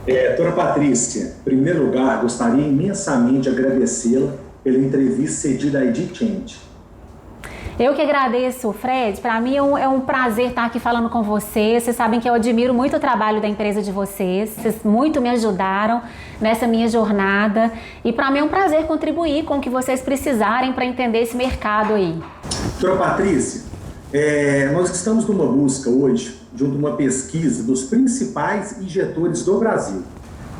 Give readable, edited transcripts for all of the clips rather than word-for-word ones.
Doutora Patrícia, em primeiro lugar, gostaria imensamente de agradecê-la pela entrevista cedida à Edi Change. Eu que agradeço, Fred. Para mim é um prazer estar aqui falando com vocês. Vocês sabem que eu admiro muito o trabalho da empresa de vocês. Vocês muito me ajudaram nessa minha jornada. E para mim é um prazer contribuir com o que vocês precisarem para entender esse mercado aí. Doutora Patrícia, nós estamos numa busca hoje de uma pesquisa dos principais injetores do Brasil.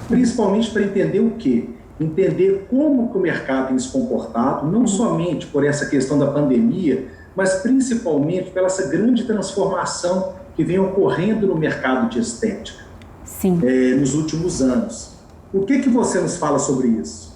Principalmente para entender o quê? Entender como que o mercado tem se comportado, não somente por essa questão da pandemia, mas principalmente pela essa grande transformação que vem ocorrendo no mercado de estética. Sim. Nos últimos anos. O que você nos fala sobre isso?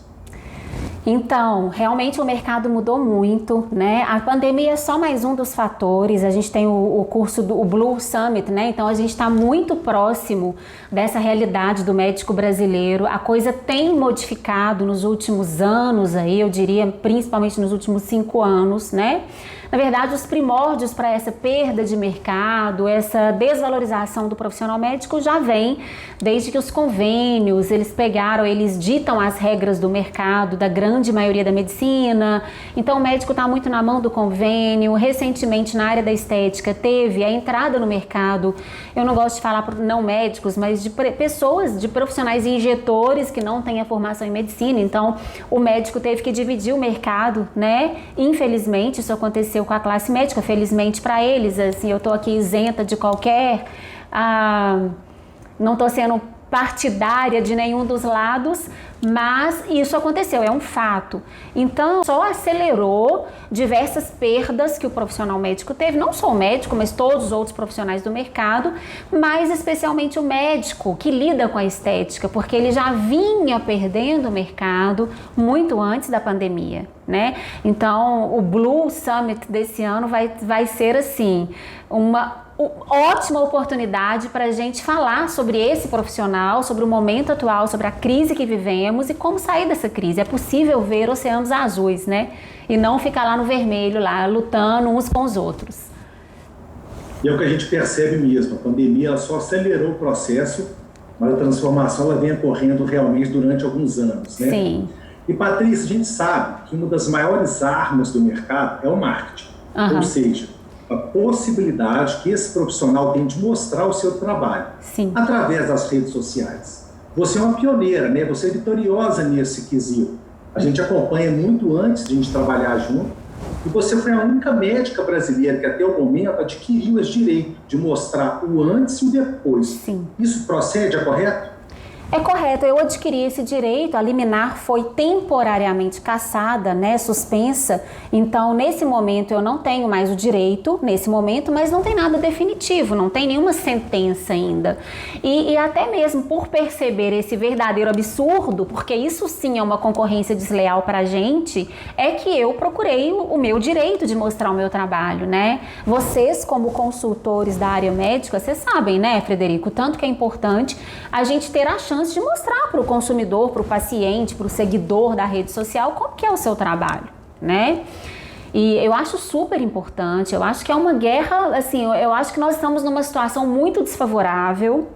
Então, realmente o mercado mudou muito, né? A pandemia é só mais um dos fatores. A gente tem o curso do Blue Summit, né? Então a gente está muito próximo dessa realidade do médico brasileiro. A coisa tem modificado nos últimos anos aí, eu diria, principalmente nos últimos 5 anos, né? Na verdade, os primórdios para essa perda de mercado, essa desvalorização do profissional médico já vem desde que os convênios, eles ditam as regras do mercado, da grande maioria da medicina. Então, o médico está muito na mão do convênio. Recentemente, na área da estética, teve a entrada no mercado, eu não gosto de falar por não médicos, mas de pessoas, de profissionais injetores que não têm a formação em medicina. Então, o médico teve que dividir o mercado, né? Infelizmente, isso aconteceu com a classe médica, felizmente para eles, assim, eu estou aqui isenta de qualquer, não estou sendo partidária de nenhum dos lados, mas isso aconteceu, é um fato. Então, só acelerou diversas perdas que o profissional médico teve, não só o médico, mas todos os outros profissionais do mercado, mas especialmente o médico que lida com a estética, porque ele já vinha perdendo o mercado muito antes da pandemia, né? Então, o Blue Summit desse ano vai ser, assim, uma ótima oportunidade para a gente falar sobre esse profissional, sobre o momento atual, sobre a crise que vivemos e como sair dessa crise. É possível ver oceanos azuis, né? E não ficar lá no vermelho, lá lutando uns com os outros. E é o que a gente percebe mesmo. A pandemia ela só acelerou o processo, mas a transformação ela vem ocorrendo realmente durante alguns anos, né? Sim. E, Patrícia, a gente sabe que uma das maiores armas do mercado é o marketing. Ou seja, a possibilidade que esse profissional tem de mostrar o seu trabalho. Sim. Através das redes sociais. Você é uma pioneira, né? Você é vitoriosa nesse quesito. A gente acompanha muito antes de a gente trabalhar junto e você foi a única médica brasileira que até o momento adquiriu esse direito de mostrar o antes e o depois. Sim. Isso procede, é correto? É correto, eu adquiri esse direito, a liminar foi temporariamente cassada, né, suspensa, então nesse momento eu não tenho mais o direito, nesse momento, mas não tem nada definitivo, não tem nenhuma sentença ainda. E até mesmo por perceber esse verdadeiro absurdo, porque isso sim é uma concorrência desleal para a gente, é que eu procurei o meu direito de mostrar o meu trabalho, né? Vocês como consultores da área médica, vocês sabem, né, Frederico, tanto que é importante a gente ter a chance de mostrar para o consumidor, para o paciente, para o seguidor da rede social qual que é o seu trabalho, né? E eu acho super importante, eu acho que é uma guerra, assim, eu acho que nós estamos numa situação muito desfavorável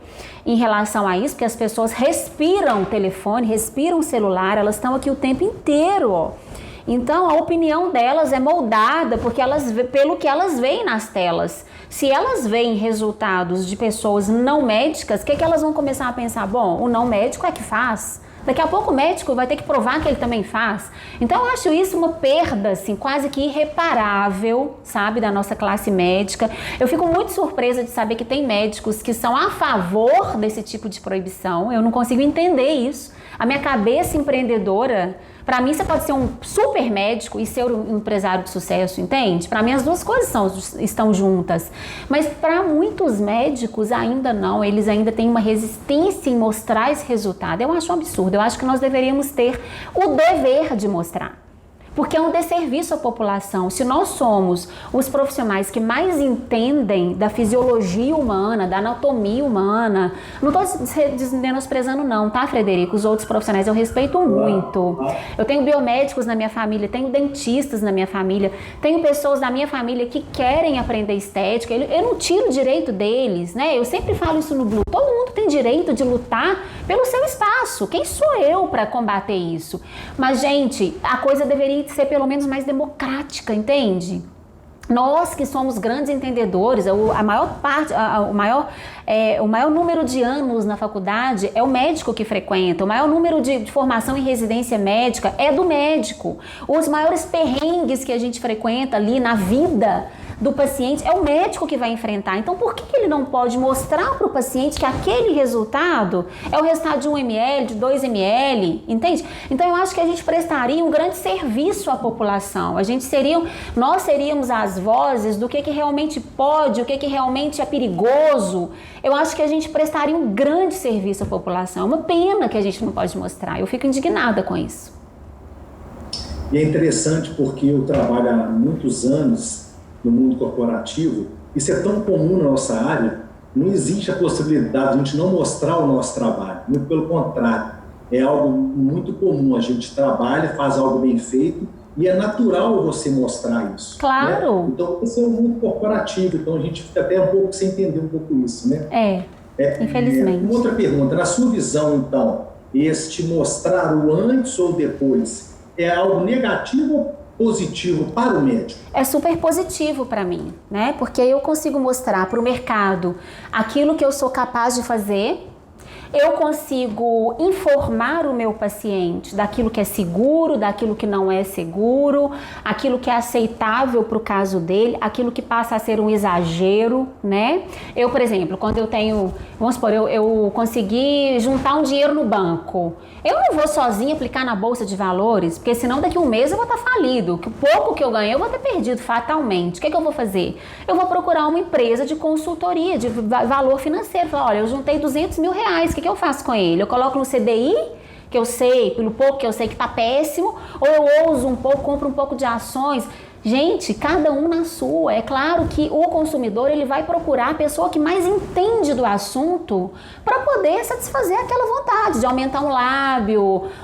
em relação a isso, porque as pessoas respiram telefone, respiram celular, elas estão aqui o tempo inteiro, ó. Então, a opinião delas é moldada pelo que elas veem nas telas. Se elas veem resultados de pessoas não médicas, o que elas vão começar a pensar? Bom, o não médico é que faz. Daqui a pouco o médico vai ter que provar que ele também faz. Então, eu acho isso uma perda, assim, quase que irreparável, sabe, da nossa classe médica. Eu fico muito surpresa de saber que tem médicos que são a favor desse tipo de proibição. Eu não consigo entender isso. A minha cabeça empreendedora, para mim você pode ser um super médico e ser um empresário de sucesso, entende? Para mim as duas coisas estão juntas. Mas para muitos médicos ainda não, eles ainda têm uma resistência em mostrar esse resultado. Eu acho um absurdo, eu acho que nós deveríamos ter o dever de mostrar. Porque é um desserviço à população. Se nós somos os profissionais que mais entendem da fisiologia humana, da anatomia humana, não estou menosprezando não, tá, Frederico? Os outros profissionais eu respeito muito. Eu tenho biomédicos na minha família, tenho dentistas na minha família, tenho pessoas da minha família que querem aprender estética. Eu não tiro o direito deles, né? Eu sempre falo isso no Blue. Todo mundo tem direito de lutar pelo seu espaço. Quem sou eu para combater isso? Mas, gente, a coisa deveria ser pelo menos mais democrática, entende? Nós que somos grandes entendedores, a maior parte, o maior número de anos na faculdade é o médico que frequenta, o maior número de formação em residência médica é do médico. Os maiores perrengues que a gente frequenta ali na vida do paciente é o médico que vai enfrentar. Então, por que ele não pode mostrar para o paciente que aquele resultado é o resultado de 1 ml, de 2 ml, entende? Então, eu acho que a gente prestaria um grande serviço à população. Nós seríamos as vozes do que realmente pode, o que realmente é perigoso. Eu acho que a gente prestaria um grande serviço à população. É uma pena que a gente não pode mostrar. Eu fico indignada com isso. E é interessante porque eu trabalho há muitos anos no mundo corporativo, isso é tão comum na nossa área, não existe a possibilidade de a gente não mostrar o nosso trabalho, muito pelo contrário, é algo muito comum, a gente trabalha, faz algo bem feito e é natural você mostrar isso. Claro! Né? Então, esse é o mundo corporativo, então a gente fica até um pouco sem entender um pouco isso, né? Infelizmente. Uma outra pergunta, na sua visão, então, este mostrar o antes ou depois é algo negativo ou positivo para o médico? É super positivo para mim, né? Porque eu consigo mostrar para o mercado aquilo que eu sou capaz de fazer, eu consigo informar o meu paciente daquilo que é seguro, daquilo que não é seguro, aquilo que é aceitável para o caso dele, aquilo que passa a ser um exagero, né? Eu, por exemplo, quando eu tenho, vamos supor, eu consegui juntar um dinheiro no banco, eu não vou sozinha aplicar na bolsa de valores, porque senão daqui a um mês eu vou estar falido, o pouco que eu ganhei eu vou ter perdido fatalmente. O que eu vou fazer? Eu vou procurar uma empresa de consultoria, de valor financeiro. Falar, olha, eu juntei R$200 mil, o que eu faço com ele? Eu coloco no CDI, que eu sei, pelo pouco que eu sei que tá péssimo, ou eu ouso um pouco, compro um pouco de ações. Gente, cada um na sua. É claro que o consumidor ele vai procurar a pessoa que mais entende do assunto para poder satisfazer aquela vontade de aumentar um lábio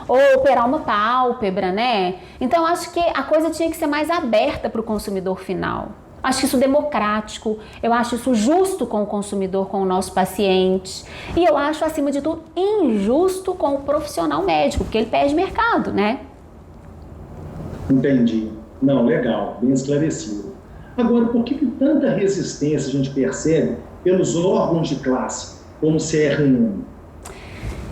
ou operar uma pálpebra, né? Então, eu acho que a coisa tinha que ser mais aberta para o consumidor final. Acho isso democrático, eu acho isso justo com o consumidor, com o nosso paciente. E eu acho, acima de tudo, injusto com o profissional médico, porque ele perde mercado, né? Entendi. Não, legal, bem esclarecido. Agora, por que tanta resistência a gente percebe pelos órgãos de classe, como o CRM?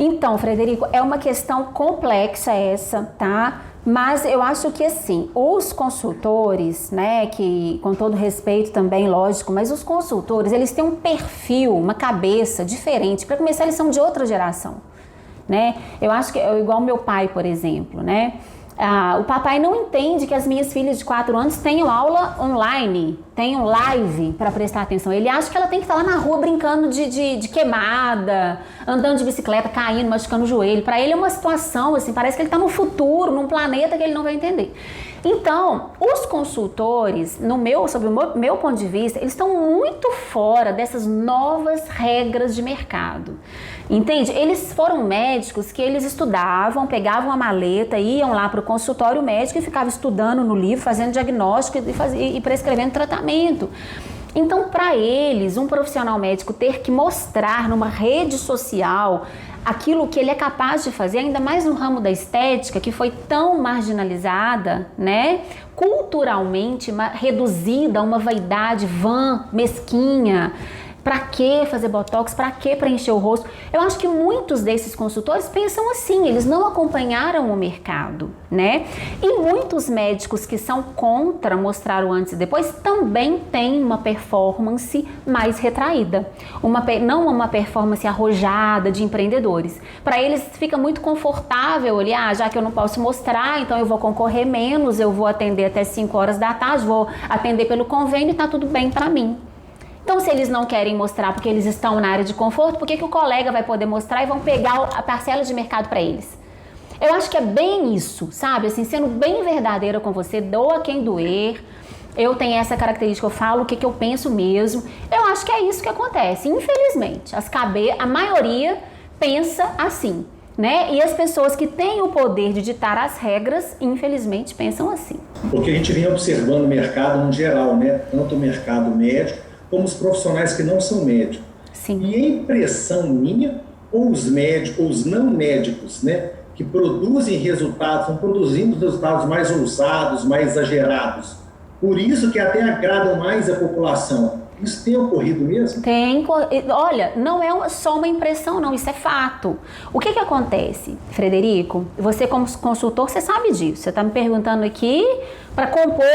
Então, Frederico, é uma questão complexa essa, tá? Mas eu acho que assim, os consultores, né, que com todo respeito também, lógico, mas os consultores, eles têm um perfil, uma cabeça diferente. Para começar, eles são de outra geração, né? Eu acho que é igual meu pai, por exemplo, né? O papai não entende que as minhas filhas de 4 anos tenham aula online, tenham live para prestar atenção. Ele acha que ela tem que estar lá na rua brincando de queimada, andando de bicicleta, caindo, machucando o joelho. Para ele é uma situação, assim, parece que ele está no futuro, num planeta que ele não vai entender. Então, os consultores, sob o meu ponto de vista, eles estão muito fora dessas novas regras de mercado. Entende? Eles foram médicos que eles estudavam, pegavam a maleta, iam lá para o consultório médico e ficavam estudando no livro, fazendo diagnóstico e prescrevendo tratamento. Então, para eles, um profissional médico ter que mostrar numa rede social aquilo que ele é capaz de fazer, ainda mais no ramo da estética, que foi tão marginalizada, né? Culturalmente reduzida a uma vaidade vã, mesquinha. Para que fazer botox? Para que preencher o rosto? Eu acho que muitos desses consultores pensam assim, eles não acompanharam o mercado, né? E muitos médicos que são contra mostrar o antes e depois também têm uma performance mais retraída, não uma performance arrojada de empreendedores. Para eles fica muito confortável ali, já que eu não posso mostrar, então eu vou concorrer menos, eu vou atender até 5 horas da tarde, vou atender pelo convênio e tá tudo bem para mim. Então, se eles não querem mostrar porque eles estão na área de conforto, por que o colega vai poder mostrar e vão pegar a parcela de mercado para eles? Eu acho que é bem isso, sabe? Assim, sendo bem verdadeira com você, doa quem doer. Eu tenho essa característica, eu falo o que eu penso mesmo. Eu acho que é isso que acontece, infelizmente. A maioria pensa assim, né? E as pessoas que têm o poder de ditar as regras, infelizmente, pensam assim. Porque a gente vem observando o mercado no geral, né? Tanto o mercado médico, como os profissionais que não são médicos. Sim. E a impressão minha, ou os médicos, ou os não médicos, né? Que produzem resultados, estão produzindo resultados mais ousados, mais exagerados. Por isso que até agradam mais a população. Isso tem ocorrido mesmo? Tem. Olha, não é só uma impressão, não. Isso é fato. O que acontece, Frederico? Você, como consultor, você sabe disso. Você está me perguntando aqui para compor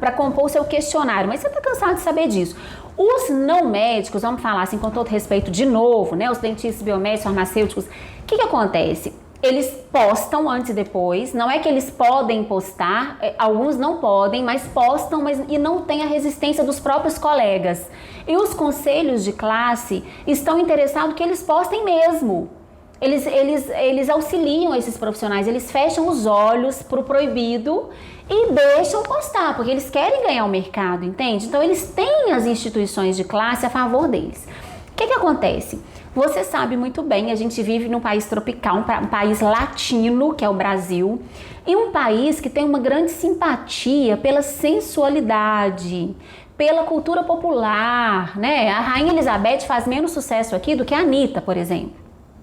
para compor o seu questionário. Mas você está cansado de saber disso. Os não médicos, vamos falar assim com todo respeito de novo, né? Os dentistas, biomédicos, farmacêuticos. O que acontece? Eles postam antes e depois, não é que eles podem postar, alguns não podem, mas postam e não tem a resistência dos próprios colegas. E os conselhos de classe estão interessados que eles postem mesmo. Eles auxiliam esses profissionais, eles fecham os olhos para o proibido e deixam postar, porque eles querem ganhar o mercado, entende? Então eles têm as instituições de classe a favor deles. O que acontece? Você sabe muito bem, a gente vive num país tropical, um país latino, que é o Brasil, e um país que tem uma grande simpatia pela sensualidade, pela cultura popular, né? A Rainha Elizabeth faz menos sucesso aqui do que a Anitta, por exemplo.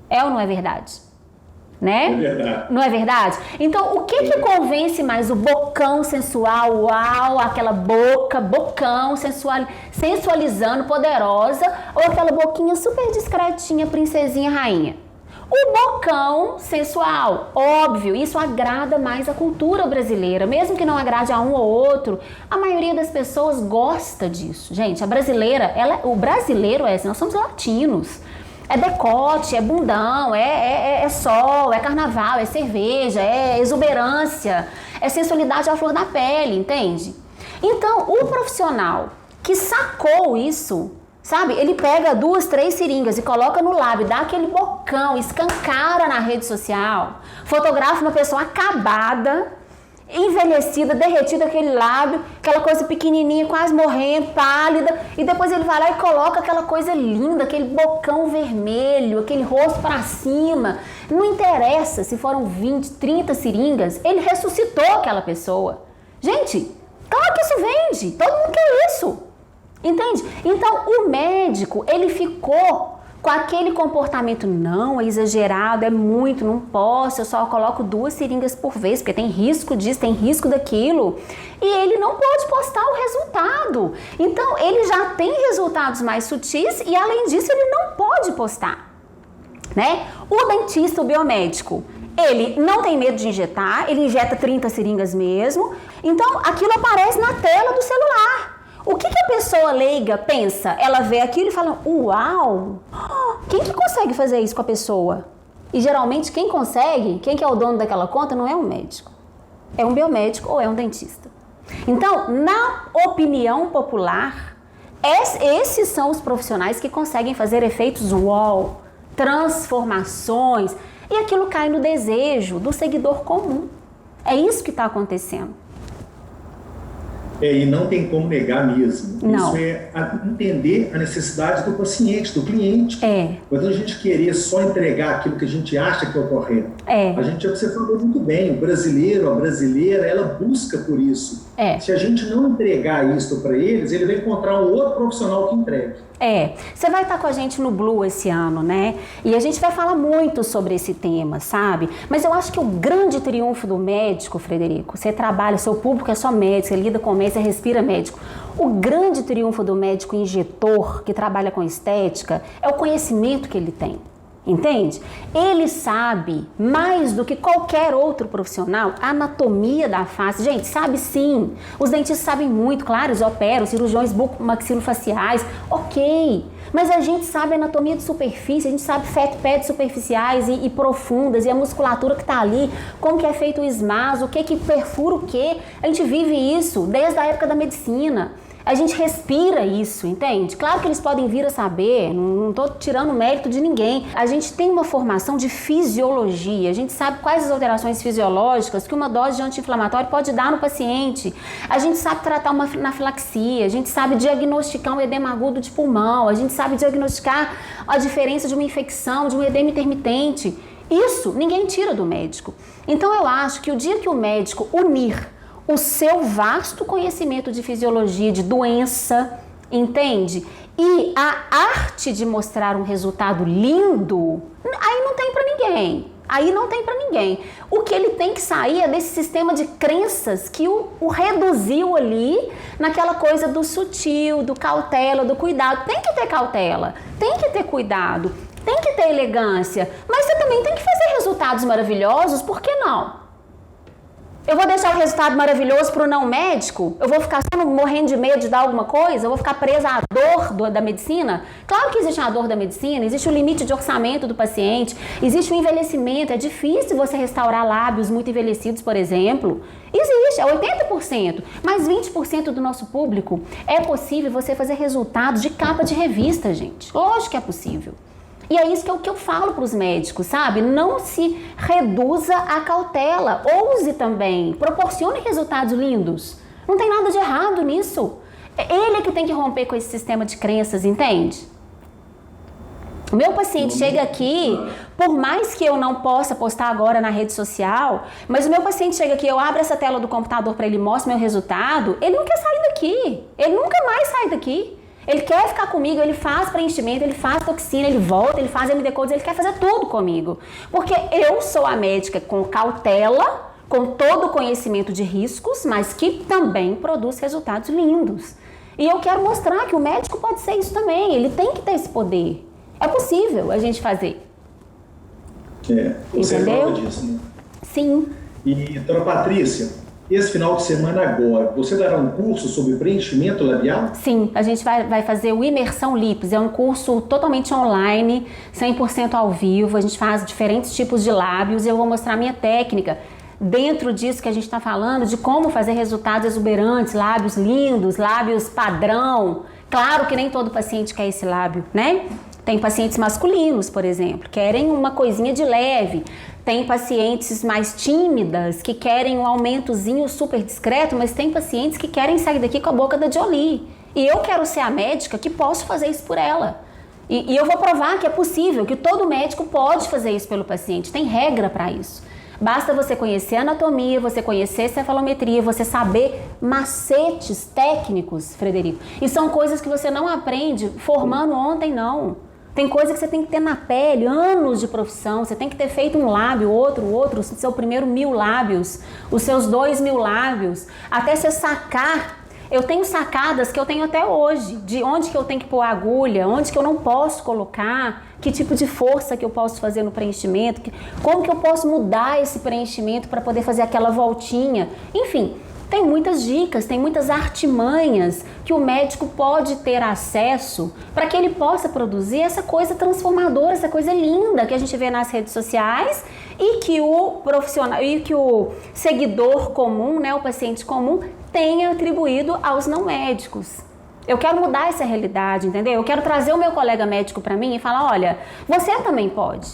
É ou não é verdade? Né? É verdade. Não é verdade? Então, o que convence mais? O bocão sensual, uau, aquela bocão sensualizando, poderosa, ou aquela boquinha super discretinha, princesinha, rainha? O bocão sensual, óbvio, isso agrada mais a cultura brasileira, mesmo que não agrade a um ou outro, a maioria das pessoas gosta disso. Gente, a brasileira, o brasileiro nós somos latinos. É decote, é bundão, é sol, é carnaval, é cerveja, é exuberância, é sensualidade à flor da pele, entende? Então, o profissional que sacou isso, sabe? Ele pega 2, 3 seringas e coloca no lábio, dá aquele bocão, escancara na rede social, fotografa uma pessoa acabada, envelhecida, derretida, aquele lábio, aquela coisa pequenininha, quase morrendo, pálida, e depois ele vai lá e coloca aquela coisa linda, aquele bocão vermelho, aquele rosto para cima. Não interessa se foram 20, 30 seringas, ele ressuscitou aquela pessoa. Gente, claro que isso vende, todo mundo quer isso, entende? Então o médico, ele ficou com aquele comportamento, não, é exagerado, é muito, não posso, eu só coloco 2 seringas por vez, porque tem risco disso, tem risco daquilo, e ele não pode postar o resultado. Então, ele já tem resultados mais sutis e, além disso, ele não pode postar, né? O dentista, o biomédico, ele não tem medo de injetar, ele injeta 30 seringas mesmo, então aquilo aparece na tela do celular. O que a pessoa leiga pensa? Ela vê aquilo e fala, uau, quem que consegue fazer isso com a pessoa? E geralmente quem consegue, quem que é o dono daquela conta não é um médico, é um biomédico ou é um dentista. Então, na opinião popular, esses são os profissionais que conseguem fazer efeitos uau, transformações, e aquilo cai no desejo do seguidor comum. É isso que está acontecendo. E não tem como negar mesmo. Não. Isso é entender a necessidade do paciente, do cliente. Quando a gente querer só entregar aquilo que a gente acha que é o correto. A gente, você falou muito bem, o brasileiro, a brasileira, ela busca por isso. Se a gente não entregar isso para eles, ele vai encontrar um outro profissional que entregue. Você vai estar com a gente no Blue esse ano, né? E a gente vai falar muito sobre esse tema, sabe? Mas eu acho que o grande triunfo do médico, Frederico, você trabalha, seu público é só médico, você lida com médico, você respira médico. O grande triunfo do médico injetor, que trabalha com estética, é o conhecimento que ele tem. Entende? Ele sabe mais do que qualquer outro profissional a anatomia da face. Gente, sabe sim. Os dentistas sabem muito, claro, eles operam, cirurgiões bucomaxilofaciais, ok. Mas a gente sabe a anatomia de superfície, a gente sabe pads superficiais e profundas, e a musculatura que está ali, como que é feito o esmaso, o que perfura o que. A gente vive isso desde a época da medicina. A gente respira isso, entende? Claro que eles podem vir a saber, não estou tirando mérito de ninguém. A gente tem uma formação de fisiologia, a gente sabe quais as alterações fisiológicas que uma dose de anti-inflamatório pode dar no paciente. A gente sabe tratar uma anafilaxia, a gente sabe diagnosticar um edema agudo de pulmão, a gente sabe diagnosticar a diferença de uma infecção, de um edema intermitente. Isso ninguém tira do médico. Então eu acho que o dia que o médico unir o seu vasto conhecimento de fisiologia, de doença, entende? E a arte de mostrar um resultado lindo, aí não tem pra ninguém. Aí não tem pra ninguém. O que ele tem que sair é desse sistema de crenças que o reduziu ali naquela coisa do sutil, do cautela, do cuidado. Tem que ter cautela, tem que ter cuidado, tem que ter elegância, mas você também tem que fazer resultados maravilhosos, por que não? Eu vou deixar o resultado maravilhoso para o não médico? Eu vou ficar só morrendo de medo de dar alguma coisa? Eu vou ficar presa à dor da medicina? Claro que existe a dor da medicina, existe o limite de orçamento do paciente, existe o envelhecimento, é difícil você restaurar lábios muito envelhecidos, por exemplo. Existe, é 80%, mas 20% do nosso público é possível você fazer resultados de capa de revista, gente. Lógico que é possível. E é isso que é o que eu falo para os médicos, sabe? Não se reduza à cautela, ouse também, proporcione resultados lindos. Não tem nada de errado nisso. Ele é que tem que romper com esse sistema de crenças, entende? O meu paciente chega aqui, por mais que eu não possa postar agora na rede social, mas o meu paciente chega aqui, eu abro essa tela do computador para ele, mostro meu resultado, ele não quer sair daqui, ele nunca mais sai daqui. Ele quer ficar comigo, ele faz preenchimento, ele faz toxina, ele volta, ele faz MD Codes, ele quer fazer tudo comigo. Porque eu sou a médica com cautela, com todo o conhecimento de riscos, mas que também produz resultados lindos. E eu quero mostrar que o médico pode ser isso também, ele tem que ter esse poder. É possível a gente fazer. Você entendeu? prova disso, né? Sim. E, dona Patrícia, esse final de semana agora, você dará um curso sobre preenchimento labial? Sim, a gente vai fazer o Imersão Lips, é um curso totalmente online, 100% ao vivo, a gente faz diferentes tipos de lábios e eu vou mostrar a minha técnica dentro disso que a gente está falando, de como fazer resultados exuberantes, lábios lindos, lábios padrão. Claro que nem todo paciente quer esse lábio, né? Tem pacientes masculinos, por exemplo, querem uma coisinha de leve. Tem pacientes mais tímidas que querem um aumentozinho super discreto, mas tem pacientes que querem sair daqui com a boca da Jolie. E eu quero ser a médica que posso fazer isso por ela. E eu vou provar que é possível, que todo médico pode fazer isso pelo paciente. Tem regra para isso. Basta você conhecer anatomia, você conhecer cefalometria, você saber macetes técnicos, Frederico. E são coisas que você não aprende formando ontem, não. Tem coisa que você tem que ter na pele, anos de profissão, você tem que ter feito um lábio, outro, o seu primeiro 1000 lábios, os seus 2000 lábios, até você sacar. Eu tenho sacadas que eu tenho até hoje, de onde que eu tenho que pôr a agulha, onde que eu não posso colocar, que tipo de força que eu posso fazer no preenchimento, como que eu posso mudar esse preenchimento para poder fazer aquela voltinha, enfim. Tem muitas dicas, tem muitas artimanhas que o médico pode ter acesso para que ele possa produzir essa coisa transformadora, essa coisa linda que a gente vê nas redes sociais e que o profissional e que o seguidor comum, né, o paciente comum, tenha atribuído aos não médicos. Eu quero mudar essa realidade, entendeu? Eu quero trazer o meu colega médico para mim e falar, olha, você também pode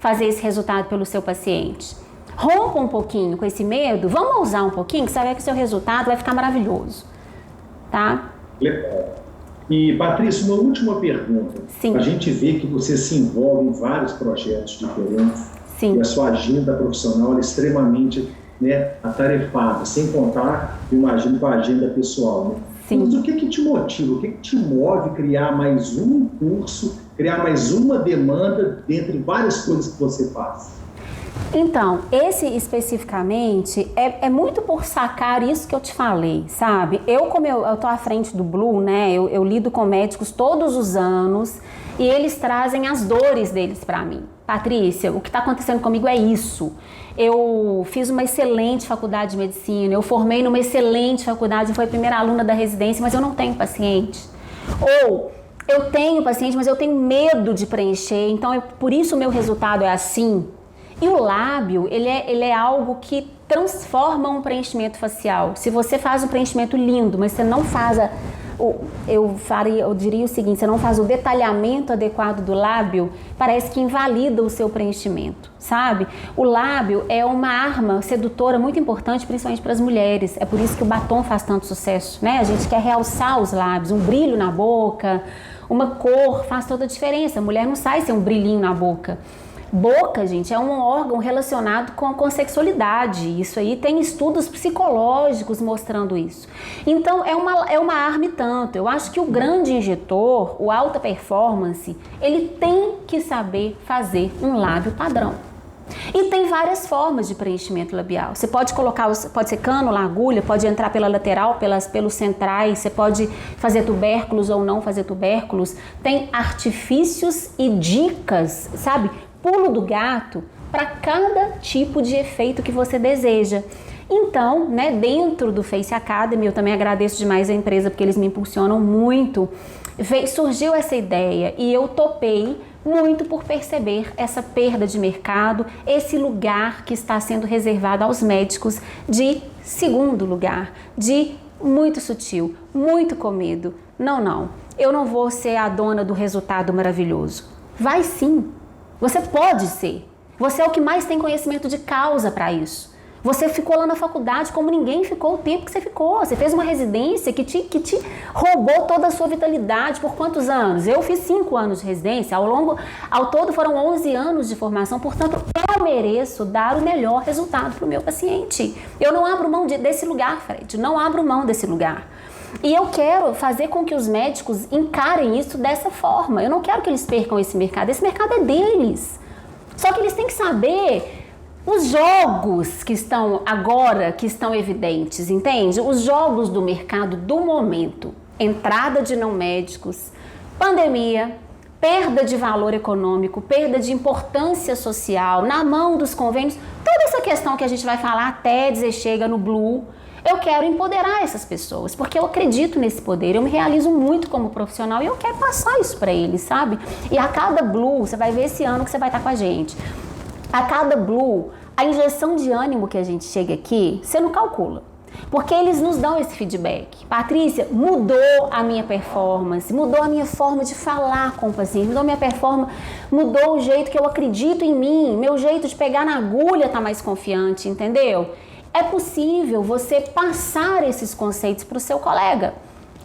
fazer esse resultado pelo seu paciente. Rompa um pouquinho com esse medo, vamos usar um pouquinho, que você vai ver que o seu resultado vai ficar maravilhoso, tá? Legal. E, Patrícia, uma última pergunta. Sim. A gente vê que você se envolve em vários projetos diferentes. Sim. E a sua agenda profissional é extremamente, né, atarefada, sem contar, eu imagino, com a agenda pessoal, né? Sim. Mas o que te motiva, o que te move a criar mais um curso, criar mais uma demanda dentre várias coisas que você faz? Então, esse especificamente é muito por sacar isso que eu te falei, sabe? Como eu tô à frente do Blue, né? Eu lido com médicos todos os anos e eles trazem as dores deles para mim. Patrícia, o que está acontecendo comigo é isso. Eu fiz uma excelente faculdade de medicina, eu formei numa excelente faculdade, fui a primeira aluna da residência, mas eu não tenho paciente. Ou eu tenho paciente, mas eu tenho medo de preencher, então por isso o meu resultado é assim. E o lábio, ele é algo que transforma um preenchimento facial. Se você faz um preenchimento lindo, mas você não faz eu diria o seguinte, você não faz o detalhamento adequado do lábio, parece que invalida o seu preenchimento, sabe? O lábio é uma arma sedutora muito importante, principalmente para as mulheres. É por isso que o batom faz tanto sucesso, né? A gente quer realçar os lábios, um brilho na boca, uma cor faz toda a diferença. A mulher não sai sem um brilhinho na boca. Boca, gente, é um órgão relacionado com sexualidade. Isso aí tem estudos psicológicos mostrando isso. Então, é uma arma e tanto. Eu acho que o grande injetor, o alta performance, ele tem que saber fazer um lábio padrão. E tem várias formas de preenchimento labial. Você pode colocar, pode ser cânula, agulha, pode entrar pela lateral, pelos centrais, você pode fazer tubérculos ou não fazer tubérculos. Tem artifícios e dicas, sabe? Pulo do gato para cada tipo de efeito que você deseja. Então, né, dentro do Face Academy, eu também agradeço demais a empresa porque eles me impulsionam muito, surgiu essa ideia e eu topei muito por perceber essa perda de mercado, esse lugar que está sendo reservado aos médicos de segundo lugar, de muito sutil, muito comido. Não, eu não vou ser a dona do resultado maravilhoso. Vai sim. Você pode ser. Você é o que mais tem conhecimento de causa para isso. Você ficou lá na faculdade como ninguém ficou o tempo que você ficou. Você fez uma residência que te roubou toda a sua vitalidade por quantos anos? Eu fiz 5 anos de residência. Ao todo foram 11 anos de formação. Portanto, eu mereço dar o melhor resultado para o meu paciente. Eu não abro mão desse lugar, Fred. Não abro mão desse lugar. E eu quero fazer com que os médicos encarem isso dessa forma. Eu não quero que eles percam esse mercado. Esse mercado é deles. Só que eles têm que saber os jogos que estão agora, que estão evidentes, entende? Os jogos do mercado do momento. Entrada de não médicos, pandemia, perda de valor econômico, perda de importância social, na mão dos convênios. Toda essa questão que a gente vai falar até dizer chega no Blue. Eu quero empoderar essas pessoas, porque eu acredito nesse poder, eu me realizo muito como profissional e eu quero passar isso para eles, sabe? E a cada Blue, você vai ver esse ano que você vai estar com a gente, a cada Blue, a injeção de ânimo que a gente chega aqui, você não calcula. Porque eles nos dão esse feedback. Patrícia, mudou a minha performance, mudou a minha forma de falar com o paciente, mudou a minha performance, mudou o jeito que eu acredito em mim, meu jeito de pegar na agulha tá mais confiante, entendeu? É possível você passar esses conceitos para o seu colega.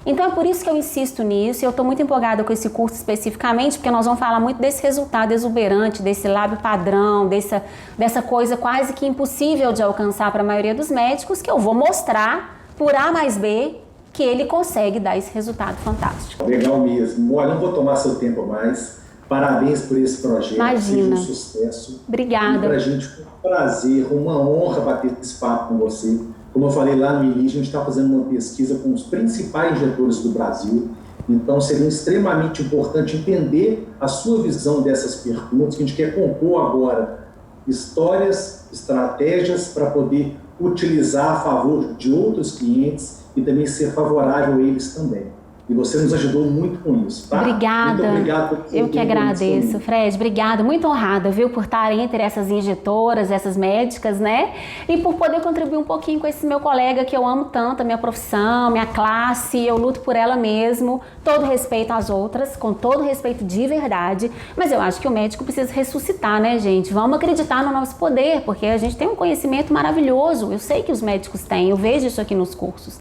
Então é por isso que eu insisto nisso e eu estou muito empolgada com esse curso especificamente, porque nós vamos falar muito desse resultado exuberante, desse lábio padrão, dessa coisa quase que impossível de alcançar para a maioria dos médicos, que eu vou mostrar por A mais B que ele consegue dar esse resultado fantástico. Legal mesmo. Olha, não vou tomar seu tempo mais. Parabéns por esse projeto. Imagina. Seja um sucesso. Obrigada. E para a gente foi um prazer, uma honra bater esse papo com você. Como eu falei lá no início, a gente está fazendo uma pesquisa com os principais injetores do Brasil. Então, seria extremamente importante entender a sua visão dessas perguntas, que a gente quer compor agora histórias, estratégias para poder utilizar a favor de outros clientes e também ser favorável a eles também. E você nos ajudou muito com isso, tá? Obrigada. Muito obrigado por Eu que agradeço, Fred. Obrigada. Muito honrada, viu, por estar entre essas injetoras, essas médicas, né? E por poder contribuir um pouquinho com esse meu colega que eu amo tanto, a minha profissão, minha classe, eu luto por ela mesmo. Todo respeito às outras, com todo respeito de verdade. Mas eu acho que o médico precisa ressuscitar, né, gente? Vamos acreditar no nosso poder, porque a gente tem um conhecimento maravilhoso. Eu sei que os médicos têm, eu vejo isso aqui nos cursos.